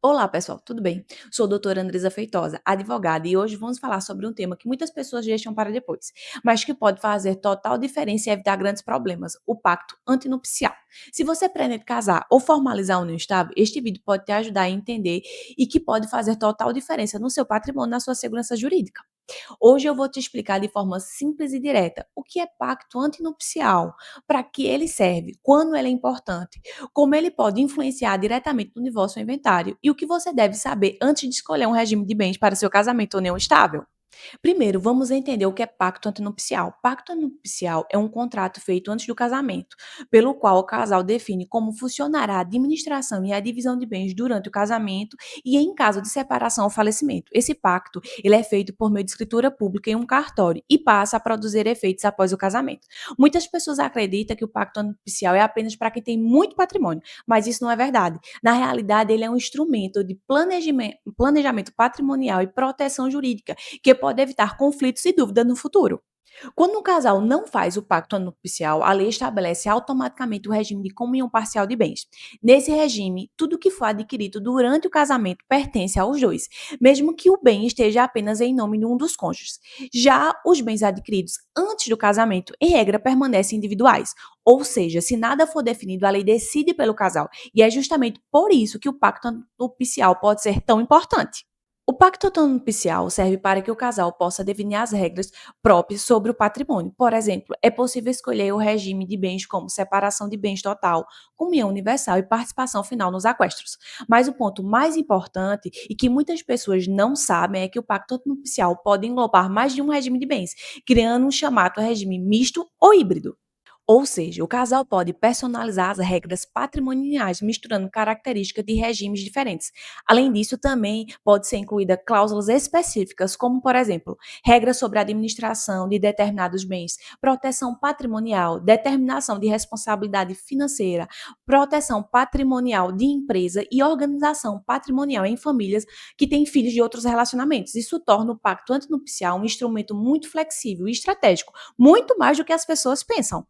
Olá, pessoal, tudo bem? Sou a doutora Andresa Feitosa, advogada, e hoje vamos falar sobre um tema que muitas pessoas deixam para depois, mas que pode fazer total diferença e evitar grandes problemas: o pacto antinupcial. Se você pretende casar ou formalizar uma união estável, este vídeo pode te ajudar a entender e que pode fazer total diferença no seu patrimônio e na sua segurança jurídica. Hoje eu vou te explicar de forma simples e direta o que é pacto antinupcial, para que ele serve, quando ele é importante, como ele pode influenciar diretamente no divórcio ou inventário e o que você deve saber antes de escolher um regime de bens para seu casamento ou união estável. Primeiro, vamos entender o que é pacto antinupcial. Pacto antinupcial é um contrato feito antes do casamento, pelo qual o casal define como funcionará a administração e a divisão de bens durante o casamento e em caso de separação ou falecimento. Esse pacto, ele é feito por meio de escritura pública em um cartório e passa a produzir efeitos após o casamento. Muitas pessoas acreditam que o pacto antinupcial é apenas para quem tem muito patrimônio, mas isso não é verdade. Na realidade, ele é um instrumento de planejamento patrimonial e proteção jurídica que pode evitar conflitos e dúvidas no futuro. Quando um casal não faz o pacto nupcial, a lei estabelece automaticamente o regime de comunhão parcial de bens. Nesse regime, tudo que for adquirido durante o casamento pertence aos dois, mesmo que o bem esteja apenas em nome de um dos cônjuges. Já os bens adquiridos antes do casamento, em regra, permanecem individuais. Ou seja, se nada for definido, a lei decide pelo casal. E é justamente por isso que o pacto nupcial pode ser tão importante. O pacto nupcial serve para que o casal possa definir as regras próprias sobre o patrimônio. Por exemplo, é possível escolher o regime de bens como separação de bens total, comunhão universal e participação final nos aquestros. Mas o ponto mais importante e que muitas pessoas não sabem é que o pacto nupcial pode englobar mais de um regime de bens, criando um chamado regime misto ou híbrido. Ou seja, o casal pode personalizar as regras patrimoniais, misturando características de regimes diferentes. Além disso, também pode ser incluída cláusulas específicas, como, por exemplo, regras sobre a administração de determinados bens, proteção patrimonial, determinação de responsabilidade financeira, proteção patrimonial de empresa e organização patrimonial em famílias que têm filhos de outros relacionamentos. Isso torna o pacto antinupcial um instrumento muito flexível e estratégico, muito mais do que as pessoas pensam.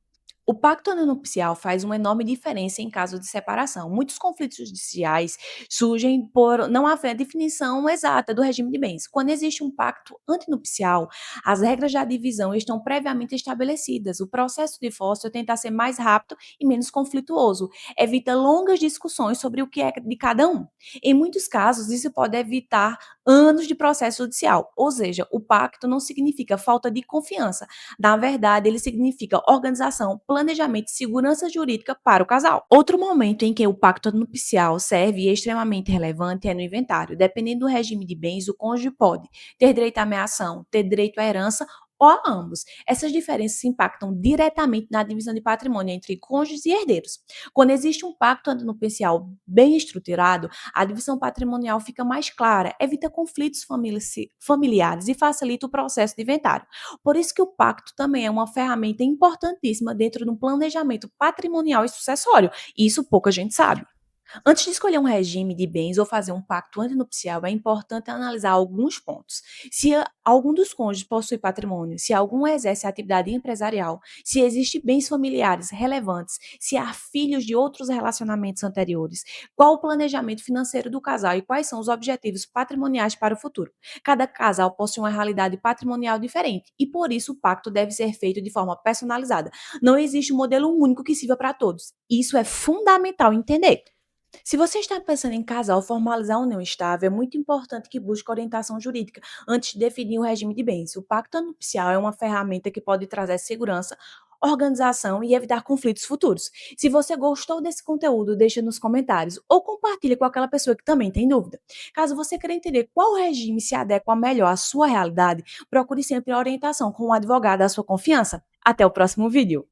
O pacto antinupcial faz uma enorme diferença em caso de separação. Muitos conflitos judiciais surgem por não haver definição exata do regime de bens. Quando existe um pacto antinupcial, as regras da divisão estão previamente estabelecidas. O processo de divórcio tenta ser mais rápido e menos conflituoso, evita longas discussões sobre o que é de cada um. Em muitos casos, isso pode evitar anos de processo judicial, ou seja, o pacto não significa falta de confiança. Na verdade, ele significa organização, planejamento e segurança jurídica para o casal. Outro momento em que o pacto nupcial serve e é extremamente relevante é no inventário. Dependendo do regime de bens, o cônjuge pode ter direito à ameação, ter direito à herança ou a ambos. Essas diferenças impactam diretamente na divisão de patrimônio entre cônjuges e herdeiros. Quando existe um pacto nupcial bem estruturado, a divisão patrimonial fica mais clara, evita conflitos familiares e facilita o processo de inventário. Por isso que o pacto também é uma ferramenta importantíssima dentro do planejamento patrimonial e sucessório. E isso pouca gente sabe. Antes de escolher um regime de bens ou fazer um pacto antinupcial, é importante analisar alguns pontos. Se algum dos cônjuges possui patrimônio, se algum exerce atividade empresarial, se existem bens familiares relevantes, se há filhos de outros relacionamentos anteriores, qual o planejamento financeiro do casal e quais são os objetivos patrimoniais para o futuro. Cada casal possui uma realidade patrimonial diferente e, por isso, o pacto deve ser feito de forma personalizada. Não existe um modelo único que sirva para todos. Isso é fundamental entender. Se você está pensando em casar ou formalizar uma união estável, é muito importante que busque orientação jurídica antes de definir o regime de bens. O pacto nupcial é uma ferramenta que pode trazer segurança, organização e evitar conflitos futuros. Se você gostou desse conteúdo, deixa nos comentários ou compartilhe com aquela pessoa que também tem dúvida. Caso você queira entender qual regime se adequa melhor à sua realidade, procure sempre a orientação com um advogado da sua confiança. Até o próximo vídeo.